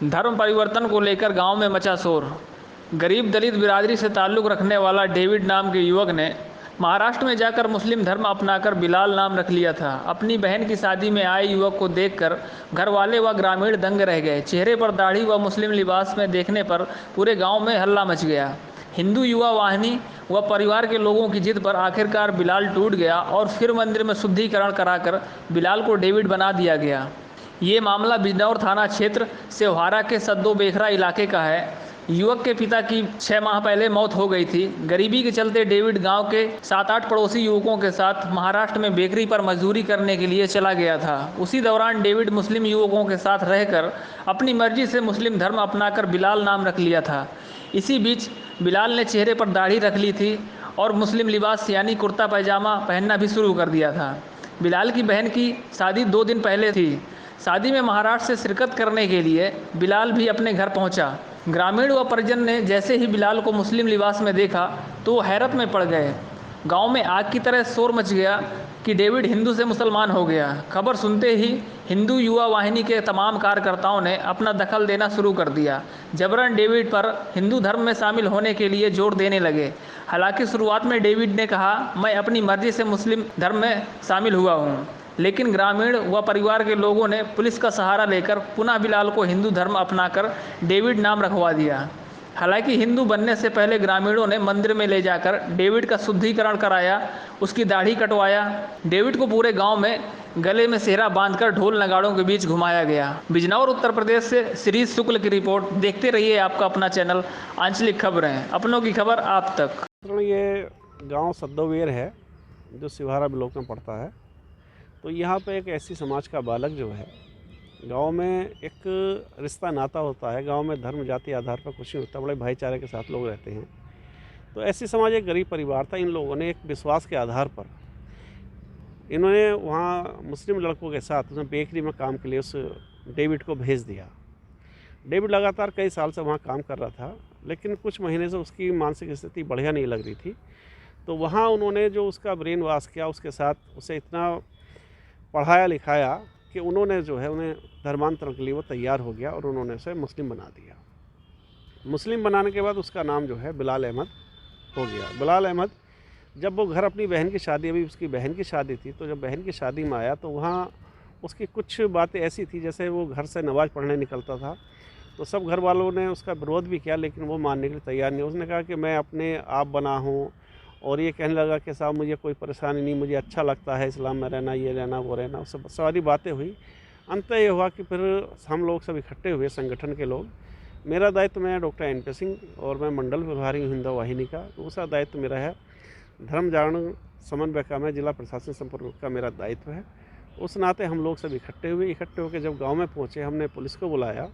धर्म परिवर्तन को लेकर गांव में मचा शोर। गरीब दलित बिरादरी से ताल्लुक़ रखने वाला डेविड नाम के युवक ने महाराष्ट्र में जाकर मुस्लिम धर्म अपनाकर बिलाल नाम रख लिया था। अपनी बहन की शादी में आए युवक को देखकर घर वाले व ग्रामीण दंग रह गए। चेहरे पर दाढ़ी व मुस्लिम लिबास में देखने पर पूरे गांव में हल्ला मच गया। हिंदू युवा वाहिनी व परिवार के लोगों की जिद पर आखिरकार बिलाल टूट गया और फिर मंदिर में शुद्धिकरण कराकर बिलाल को डेविड बना दिया गया। ये मामला बिजनौर थाना क्षेत्र सेवहारा के सद्दो बेखरा इलाके का है। युवक के पिता की 6 माह पहले मौत हो गई थी। गरीबी के चलते डेविड गांव के 7-8 पड़ोसी युवकों के साथ महाराष्ट्र में बेकरी पर मजदूरी करने के लिए चला गया था। उसी दौरान डेविड मुस्लिम युवकों के साथ रहकर अपनी मर्जी से मुस्लिम धर्म अपनाकर बिलाल नाम रख लिया था। इसी बीच बिलाल ने चेहरे पर दाढ़ी रख ली थी और मुस्लिम लिबास यानी कुर्ता पैजामा पहनना भी शुरू कर दिया था। बिलाल की बहन की शादी 2 दिन पहले थी। शादी में महाराष्ट्र से शिरकत करने के लिए बिलाल भी अपने घर पहुंचा। ग्रामीण व परिजन ने जैसे ही बिलाल को मुस्लिम लिबास में देखा तो वो हैरत में पड़ गए। गांव में आग की तरह शोर मच गया कि डेविड हिंदू से मुसलमान हो गया। खबर सुनते ही हिंदू युवा वाहिनी के तमाम कार्यकर्ताओं ने अपना दखल देना शुरू कर दिया। जबरन डेविड पर हिंदू धर्म में शामिल होने के लिए जोर देने लगे। हालांकि शुरुआत में डेविड ने कहा, मैं अपनी मर्जी से मुस्लिम धर्म में शामिल हुआ हूँ, लेकिन ग्रामीण व परिवार के लोगों ने पुलिस का सहारा लेकर पुनः बिलाल को हिंदू धर्म अपनाकर डेविड नाम रखवा दिया। हालांकि हिंदू बनने से पहले ग्रामीणों ने मंदिर में ले जाकर डेविड का शुद्धिकरण कराया, उसकी दाढ़ी कटवाया। डेविड को पूरे गांव में गले में सेहरा बांधकर ढोल नगाड़ों के बीच घुमाया गया। बिजनौर उत्तर प्रदेश से शिरीष शुक्ल की रिपोर्ट। देखते रहिए आपका अपना चैनल आंचलिक खबरें, अपनों की खबर आप तक। ये गांव सद्दोवेर है जो सिवहारा ब्लॉक में पड़ता है। तो यहाँ पे एक ऐसी समाज का बालक जो है, गांव में एक रिश्ता नाता होता है, गांव में धर्म जाति आधार पर कुछ नहीं होता, बड़े भाईचारे के साथ लोग रहते हैं। तो ऐसी समाज एक गरीब परिवार था। इन लोगों ने एक विश्वास के आधार पर इन्होंने वहाँ मुस्लिम लड़कों के साथ उसने बेकरी में काम के लिए उस डेविड को भेज दिया। डेविड लगातार कई साल से वहाँ काम कर रहा था, लेकिन कुछ महीने से उसकी मानसिक स्थिति बढ़िया नहीं लग रही थी। तो वहाँ उन्होंने जो उसका ब्रेन वॉश किया, उसके साथ उसे इतना पढ़ाया लिखाया कि उन्होंने जो है उन्हें धर्मांतरण के लिए वो तैयार हो गया और उन्होंने उसे मुस्लिम बना दिया। मुस्लिम बनाने के बाद उसका नाम जो है बिलाल अहमद हो गया। बिलाल अहमद जब वो घर अपनी बहन की शादी, अभी उसकी बहन की शादी थी, तो जब बहन की शादी में आया तो वहाँ उसकी कुछ बातें ऐसी थी, जैसे वो घर से नमाज़ पढ़ने निकलता था तो सब घर वालों ने उसका विरोध भी किया, लेकिन वो मानने के लिए तैयार नहीं। उसने कहा कि मैं अपने आप बना हूँ, और ये कहने लगा कि साहब मुझे कोई परेशानी नहीं, मुझे अच्छा लगता है इस्लाम में रहना, ये रहना वो रहना, सब सारी बातें हुई। अंत ये हुआ कि फिर हम लोग सब इकट्ठे हुए, संगठन के लोग। मेरा दायित्व, मैं डॉक्टर NP सिंह और मैं मंडल प्रभारी हूँ हिंदू वाहिनी का। दूसरा दायित्व मेरा है धर्म जागरण समन्वय का, मैं जिला प्रशासन संपर्क का मेरा दायित्व है। उस नाते हम लोग सब इकट्ठे हुए। इकट्ठे होकर जब गाँव में पहुँचे, हमने पुलिस को बुलाया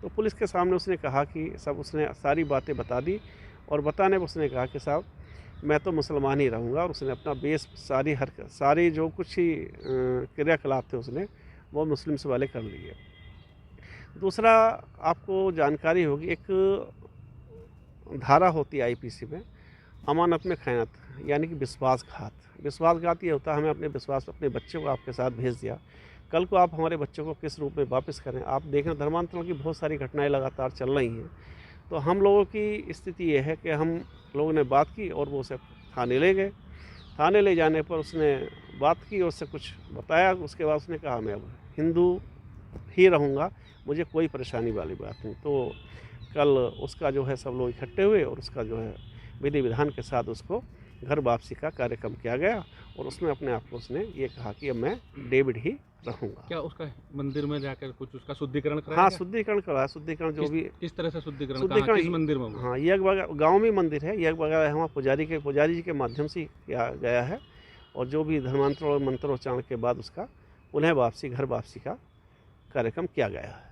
तो पुलिस के सामने उसने कहा कि सब, उसने सारी बातें बता दी और बताने पर उसने कहा कि साहब मैं तो मुसलमान ही रहूँगा। और उसने अपना बेस सारी हरकत, सारी जो कुछ ही क्रियाकलाप थे उसने वो मुस्लिम से वाले कर लिए। दूसरा आपको जानकारी होगी, एक धारा होती है IPC में, अमानत में खयानत, यानी कि विश्वासघात। विश्वासघात ये होता है, हमें अपने विश्वास अपने बच्चे को आपके साथ भेज दिया, कल को आप हमारे बच्चों को किस रूप में वापस करें। आप देखें धर्मांतरण की बहुत सारी घटनाएँ लगातार चल रही हैं। तो हम लोगों की स्थिति ये है कि हम लोगों ने बात की और वो उसे थाने ले गए। थाने ले जाने पर उसने बात की और उससे कुछ बताया। उसके बाद उसने कहा मैं अब हिंदू ही रहूँगा, मुझे कोई परेशानी वाली बात नहीं। तो कल उसका जो है सब लोग इकट्ठे हुए और उसका जो है विधि विधान के साथ उसको घर वापसी का कार्यक्रम किया गया और उसमें अपने आप को उसने ये कहा कि अब मैं डेविड ही रहूँगा। क्या उसका मंदिर में जाकर कुछ उसका शुद्धिकरण कराया? हाँ, शुद्धिकरण कराया। शुद्धिकरण जो भी किस तरह से शुद्धिकरण किस मंदिर में? हाँ, यज्ञ गाँव में मंदिर है, यज्ञ वगैरह वहाँ पुजारी जी के माध्यम से किया गया है। और जो भी धर्मांतरण और मंत्रोच्चारण के बाद उसका पुनः वापसी, घर वापसी का कार्यक्रम किया गया है।